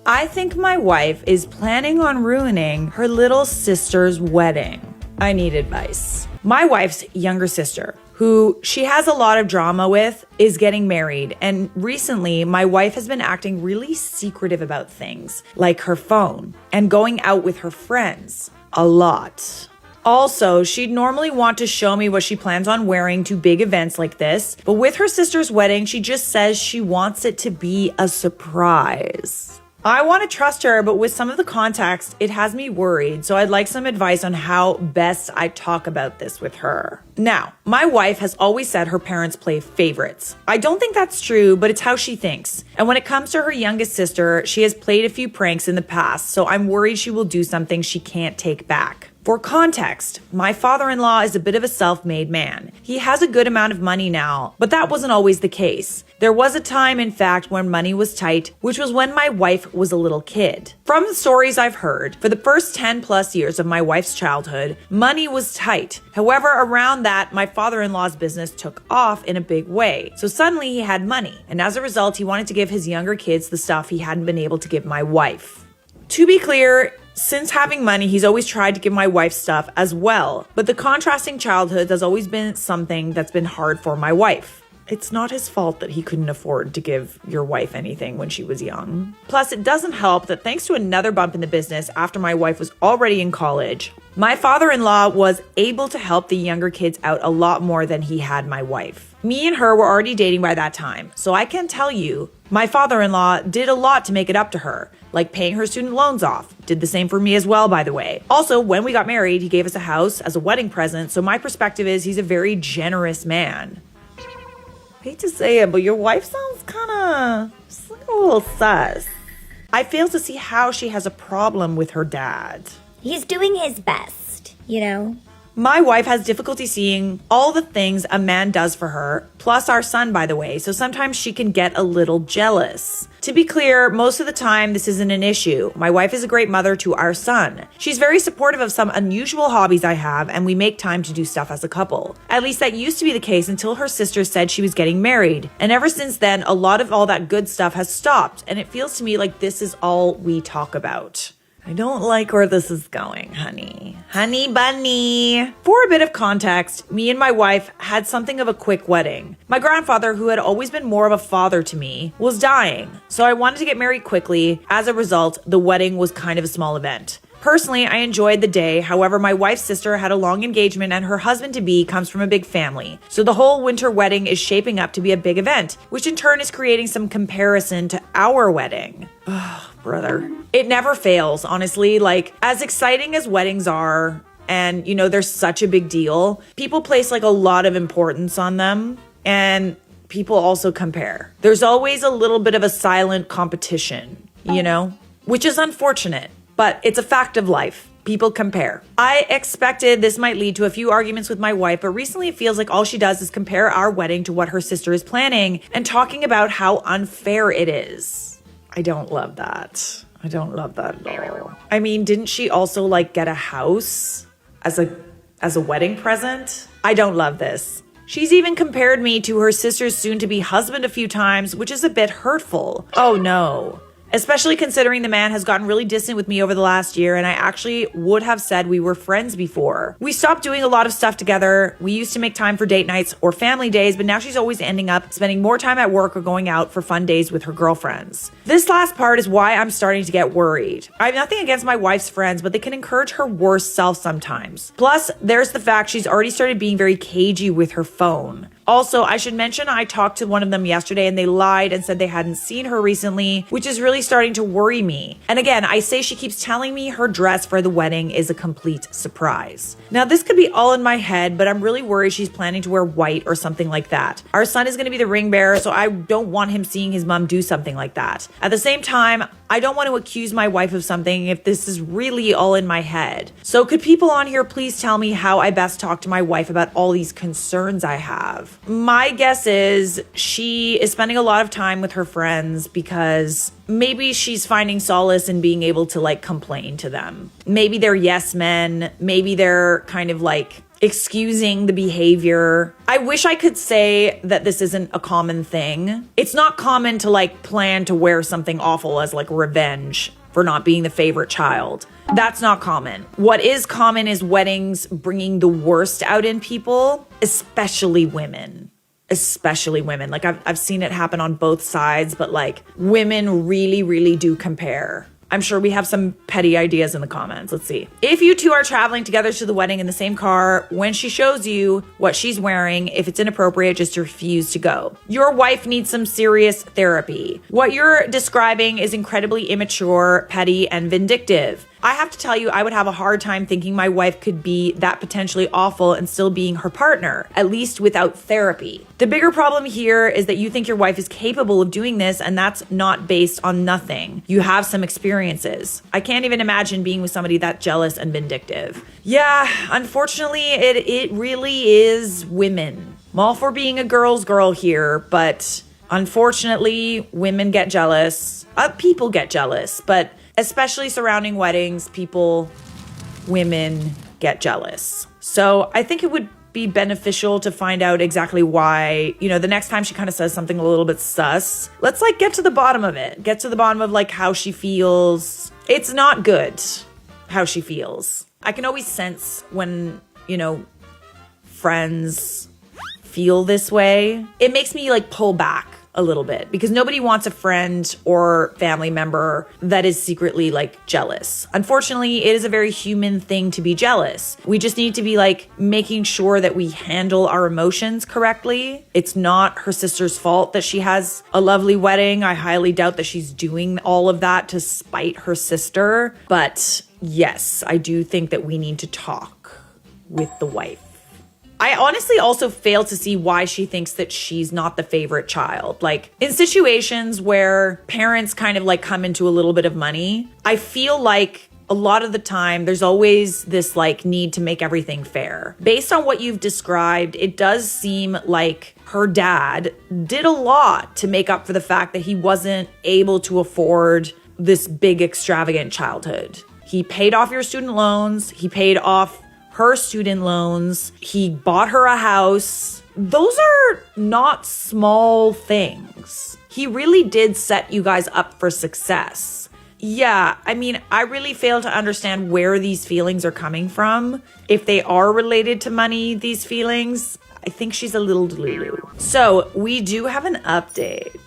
I think my wife is planning on ruining her little sister's wedding. I need advice. My wife's younger sister, who she has a lot of drama with, is getting married. And recently, my wife has been acting really secretive about things, like her phone, and going out with her friends a lot. Also, she'd normally want to show me what she plans on wearing to big events like this, but with her sister's wedding, she just says she wants it to be a surprise. I want to trust her, but with some of the context, it has me worried, so I'd like some advice on how best I talk about this with her. Now, my wife has always said her parents play favorites. I don't think that's true, but it's how she thinks. And when it comes to her youngest sister, she has played a few pranks in the past, so I'm worried she will do something she can't take back. For context, my father-in-law is a bit of a self-made man. He has a good amount of money now, but that wasn't always the case. There was a time, in fact, when money was tight, which was when my wife was a little kid. From the stories I've heard, for the first 10 plus years of my wife's childhood, money was tight. However, around that, my father-in-law's business took off in a big way. So suddenly he had money, and as a result, he wanted to give his younger kids the stuff he hadn't been able to give my wife. To be clear, since having money, he's always tried to give my wife stuff as well, but the contrasting childhoods has always been something that's been hard for my wife. It's not his fault that he couldn't afford to give your wife anything when she was young. Plus, it doesn't help that thanks to another bump in the business after my wife was already in college, my father-in-law was able to help the younger kids out a lot more than he had my wife. Me and her were already dating by that time, so I can tell you, my father-in-law did a lot to make it up to her, like paying her student loans off. Did the same for me as well, by the way. Also, when we got married, he gave us a house as a wedding present, so my perspective is he's a very generous man. Hate to say it, but your wife sounds kinda just like a little sus. I fail to see how she has a problem with her dad. He's doing his best, you know? My wife has difficulty seeing all the things a man does for her, plus our son, by the way, so sometimes she can get a little jealous. To be clear, most of the time this isn't an issue. My wife is a great mother to our son. She's very supportive of some unusual hobbies I have, and we make time to do stuff as a couple. At least that used to be the case until her sister said she was getting married. And ever since then, a lot of all that good stuff has stopped, and it feels to me like this is all we talk about. I don't like where this is going, honey. Honey bunny. For a bit of context, me and my wife had something of a quick wedding. My grandfather, who had always been more of a father to me, was dying. So I wanted to get married quickly. As a result, the wedding was kind of a small event. Personally, I enjoyed the day. However, my wife's sister had a long engagement and her husband-to-be comes from a big family. So the whole winter wedding is shaping up to be a big event, which in turn is creating some comparison to our wedding. Oh, brother. It never fails, honestly. Like, as exciting as weddings are, and, you know, they're such a big deal, people place, like, a lot of importance on them, and people also compare. There's always a little bit of a silent competition, you know, which is unfortunate. But it's a fact of life. People compare. I expected this might lead to a few arguments with my wife, but recently it feels like all she does is compare our wedding to what her sister is planning and talking about how unfair it is. I don't love that. I don't love that at all. I mean, didn't she also like get a house as a wedding present? I don't love this. She's even compared me to her sister's soon-to-be husband a few times, which is a bit hurtful. Oh no. Especially considering the man has gotten really distant with me over the last year, and I actually would have said we were friends before. We stopped doing a lot of stuff together. We used to make time for date nights or family days, but now she's always ending up spending more time at work or going out for fun days with her girlfriends. This last part is why I'm starting to get worried. I have nothing against my wife's friends, but they can encourage her worst self sometimes. Plus, there's the fact she's already started being very cagey with her phone. Also, I should mention I talked to one of them yesterday and they lied and said they hadn't seen her recently, which is really starting to worry me. And again, I say she keeps telling me her dress for the wedding is a complete surprise. Now, this could be all in my head, but I'm really worried she's planning to wear white or something like that. Our son is going to be the ring bearer, so I don't want him seeing his mom do something like that. At the same time, I don't want to accuse my wife of something if this is really all in my head. So could people on here please tell me how I best talk to my wife about all these concerns I have? My guess is she is spending a lot of time with her friends because maybe she's finding solace in being able to like complain to them. Maybe they're yes men. Maybe they're kind of like excusing the behavior. I wish I could say that this isn't a common thing. It's not common to like plan to wear something awful as like revenge for not being the favorite child. That's not common. What is common is weddings bringing the worst out in people, especially women. Especially women. Like I've seen it happen on both sides, but like women really, really do compare. I'm sure we have some petty ideas in the comments. Let's see. If you two are traveling together to the wedding in the same car, when she shows you what she's wearing, if it's inappropriate, just refuse to go. Your wife needs some serious therapy. What you're describing is incredibly immature, petty, and vindictive. I have to tell you, I would have a hard time thinking my wife could be that potentially awful and still being her partner, at least without therapy. The bigger problem here is that you think your wife is capable of doing this, and that's not based on nothing. You have some experiences. I can't even imagine being with somebody that jealous and vindictive. Yeah, unfortunately, it really is women. I'm all for being a girl's girl here, but unfortunately, women get jealous. People get jealous, but especially surrounding weddings, women get jealous. So I think it would be beneficial to find out exactly why, the next time she kind of says something a little bit sus, let's like get to the bottom of it. Get to the bottom of like how she feels. It's not good how she feels. I can always sense when, friends feel this way. It makes me like pull back a little bit because nobody wants a friend or family member that is secretly like jealous. Unfortunately, it is a very human thing to be jealous. We just need to be like making sure that we handle our emotions correctly. It's not her sister's fault that she has a lovely wedding. I highly doubt that she's doing all of that to spite her sister. But yes, I do think that we need to talk with the wife. I honestly also fail to see why she thinks that she's not the favorite child. Like in situations where parents kind of like come into a little bit of money, I feel like a lot of the time there's always this like need to make everything fair. Based on what you've described, it does seem like her dad did a lot to make up for the fact that he wasn't able to afford this big extravagant childhood. He paid off your student loans. He paid off her student loans. He bought her a house. Those are not small things. He really did set you guys up for success. Yeah, I mean, I really fail to understand where these feelings are coming from. If they are related to money, these feelings, I think she's a little delulu. So we do have an update.